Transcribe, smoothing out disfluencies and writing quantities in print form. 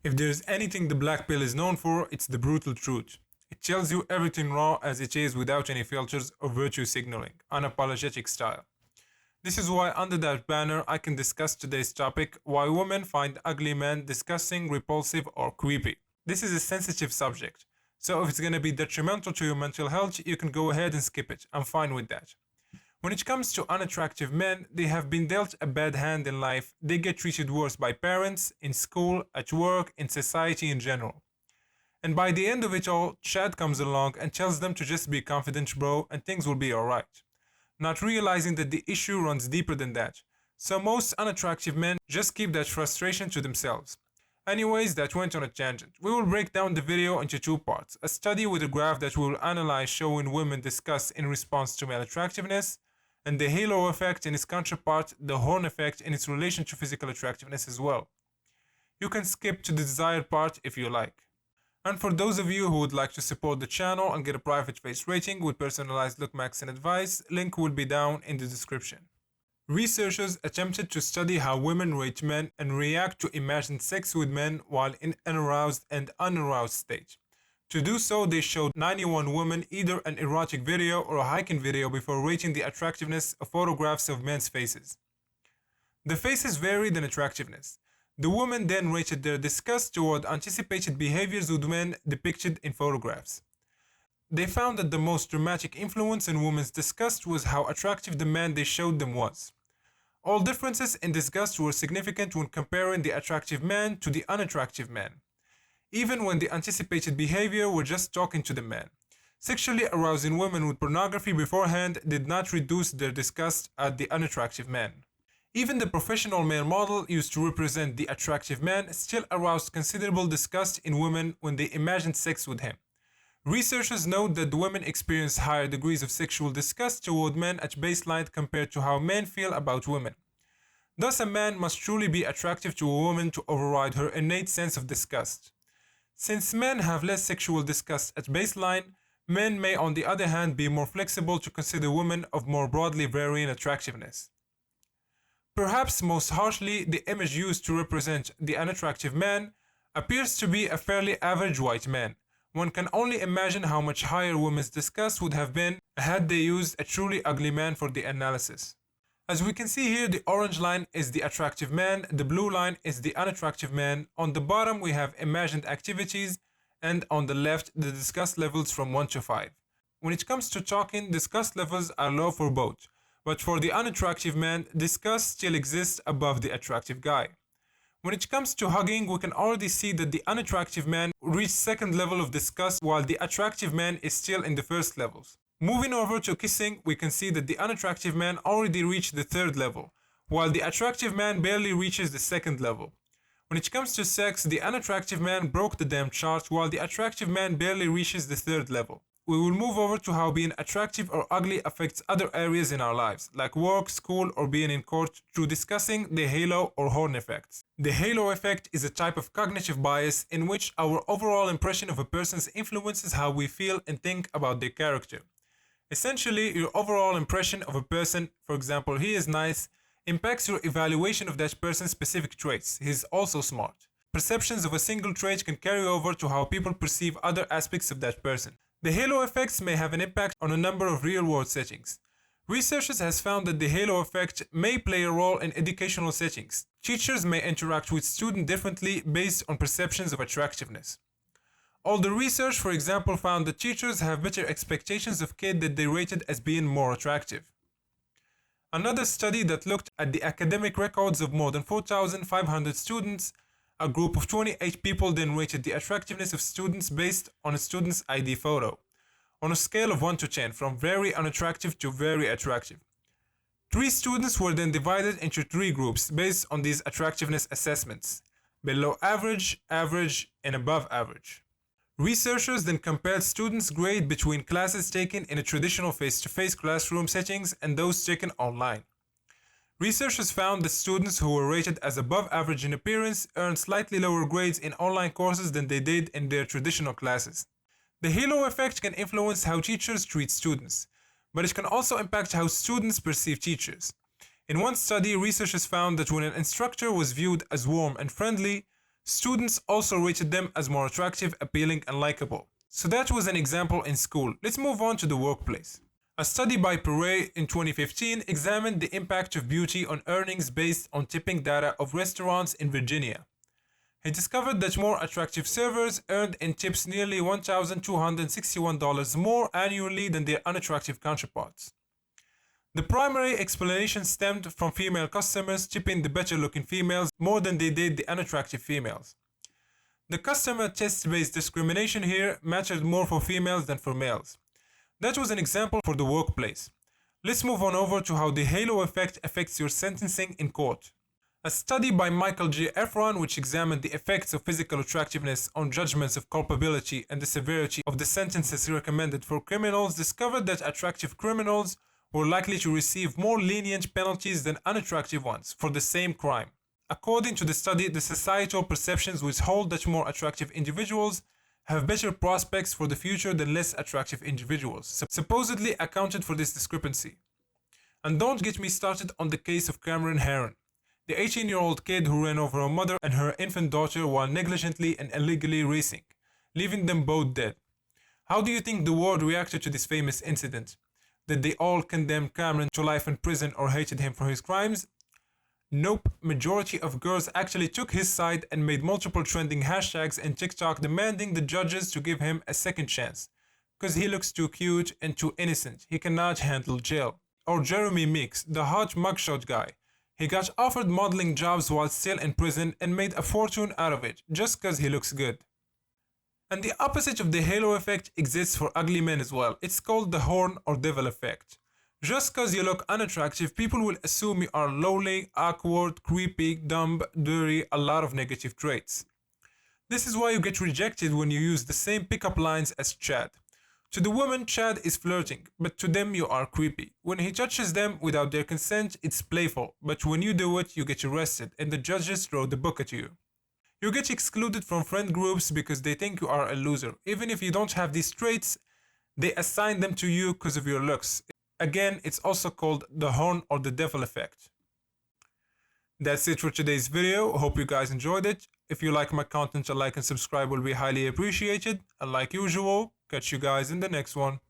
If there's anything the black pill is known for, it's the brutal truth. It tells you everything raw as it is without any filters or virtue signaling, unapologetic style. This is why under that banner I can discuss today's topic, why women find ugly men disgusting, repulsive or creepy. This is a sensitive subject, so if it's gonna be detrimental to your mental health, you can go ahead and skip it. I'm fine with that. When it comes to unattractive men, they have been dealt a bad hand in life. They get treated worse by parents, in school, at work, in society in general. And by the end of it all, Chad comes along and tells them to just be confident, bro, and things will be alright. Not realizing that the issue runs deeper than that. So most unattractive men just keep that frustration to themselves. Anyways, that went on a tangent. We will break down the video into two parts. A study with a graph that we will analyze showing women discuss in response to male attractiveness, and the halo effect in its counterpart, the horn effect in its relation to physical attractiveness as well. You can skip to the desired part if you like. And for those of you who would like to support the channel and get a private face rating with personalized look max and advice, link will be down in the description. Researchers attempted to study how women rate men and react to imagined sex with men while in an aroused and unaroused state. To do so, they showed 91 women either an erotic video or a hiking video before rating the attractiveness of photographs of men's faces. The faces varied in attractiveness. The women then rated their disgust toward anticipated behaviors with men depicted in photographs. They found that the most dramatic influence in women's disgust was how attractive the man they showed them was. All differences in disgust were significant when comparing the attractive man to the unattractive man, even when the anticipated behavior were just talking to the man. Sexually arousing women with pornography beforehand did not reduce their disgust at the unattractive man. Even the professional male model used to represent the attractive man still aroused considerable disgust in women when they imagined sex with him. Researchers note that the women experience higher degrees of sexual disgust toward men at baseline compared to how men feel about women. Thus, a man must truly be attractive to a woman to override her innate sense of disgust. Since men have less sexual disgust at baseline, men may on the other hand be more flexible to consider women of more broadly varying attractiveness. Perhaps most harshly, the image used to represent the unattractive man appears to be a fairly average white man. One can only imagine how much higher women's disgust would have been had they used a truly ugly man for the analysis. As we can see here, the orange line is the attractive man, the blue line is the unattractive man, on the bottom we have imagined activities, and on the left the disgust levels from 1 to 5. When it comes to talking, disgust levels are low for both, but for the unattractive man, disgust still exists above the attractive guy. When it comes to hugging, we can already see that the unattractive man reached second level of disgust while the attractive man is still in the first levels. Moving over to kissing, we can see that the unattractive man already reached the third level, while the attractive man barely reaches the second level. When it comes to sex, the unattractive man broke the damn chart while the attractive man barely reaches the third level. We will move over to how being attractive or ugly affects other areas in our lives, like work, school, or being in court, through discussing the halo or horn effects. The halo effect is a type of cognitive bias in which our overall impression of a person's influences how we feel and think about their character. Essentially, your overall impression of a person, for example, he is nice, impacts your evaluation of that person's specific traits. He is also smart. Perceptions of a single trait can carry over to how people perceive other aspects of that person. The halo effects may have an impact on a number of real-world settings. Researchers have found that the halo effect may play a role in educational settings. Teachers may interact with students differently based on perceptions of attractiveness. All the research, for example, found that teachers have better expectations of kids that they rated as being more attractive. Another study that looked at the academic records of more than 4,500 students, a group of 28 people then rated the attractiveness of students based on a student's ID photo, on a scale of 1 to 10, from very unattractive to very attractive. 3 students were then divided into 3 groups based on these attractiveness assessments: below average, average, and above average. Researchers then compared students' grade between classes taken in a traditional face-to-face classroom settings and those taken online. Researchers found that students who were rated as above average in appearance earned slightly lower grades in online courses than they did in their traditional classes. The halo effect can influence how teachers treat students, but it can also impact how students perceive teachers. In one study, researchers found that when an instructor was viewed as warm and friendly, Students also rated them as more attractive, appealing, and likable. So that was an example in school. Let's move on to the workplace. A study by Perret in 2015 examined the impact of beauty on earnings based on tipping data of restaurants in Virginia. He discovered that more attractive servers earned in tips nearly $1,261 more annually than their unattractive counterparts. The primary explanation stemmed from female customers tipping the better-looking females more than they did the unattractive females. The customer test-based discrimination here mattered more for females than for males. That was an example for the workplace. Let's move on over to how the halo effect affects your sentencing in court. A study by Michael J. Heron, which examined the effects of physical attractiveness on judgments of culpability and the severity of the sentences recommended for criminals, discovered that attractive criminals were likely to receive more lenient penalties than unattractive ones for the same crime. According to the study, the societal perceptions which hold that more attractive individuals have better prospects for the future than less attractive individuals, supposedly accounted for this discrepancy. And don't get me started on the case of Cameron Heron, the 18-year-old kid who ran over a mother and her infant daughter while negligently and illegally racing, leaving them both dead. How do you think the world reacted to this famous incident? Did they all condemn Cameron to life in prison or hated him for his crimes? Nope, majority of girls actually took his side and made multiple trending hashtags in TikTok demanding the judges to give him a second chance. Cause he looks too cute and too innocent, he cannot handle jail. Or Jeremy Meeks, the hot mugshot guy. He got offered modeling jobs while still in prison and made a fortune out of it, just cause he looks good. And the opposite of the halo effect exists for ugly men as well. It's called the horn or devil effect. Just cause you look unattractive, people will assume you are lowly, awkward, creepy, dumb, dirty, a lot of negative traits. This is why you get rejected when you use the same pickup lines as Chad. To the woman, Chad is flirting, but to them you are creepy. When he touches them without their consent, it's playful, but when you do it, you get arrested and the judges throw the book at you. You get excluded from friend groups because they think you are a loser. Even if you don't have these traits, they assign them to you because of your looks. Again, it's also called the horn or the devil effect. That's it for today's video. Hope you guys enjoyed it. If you like my content, a like and subscribe will be highly appreciated. And like usual, catch you guys in the next one.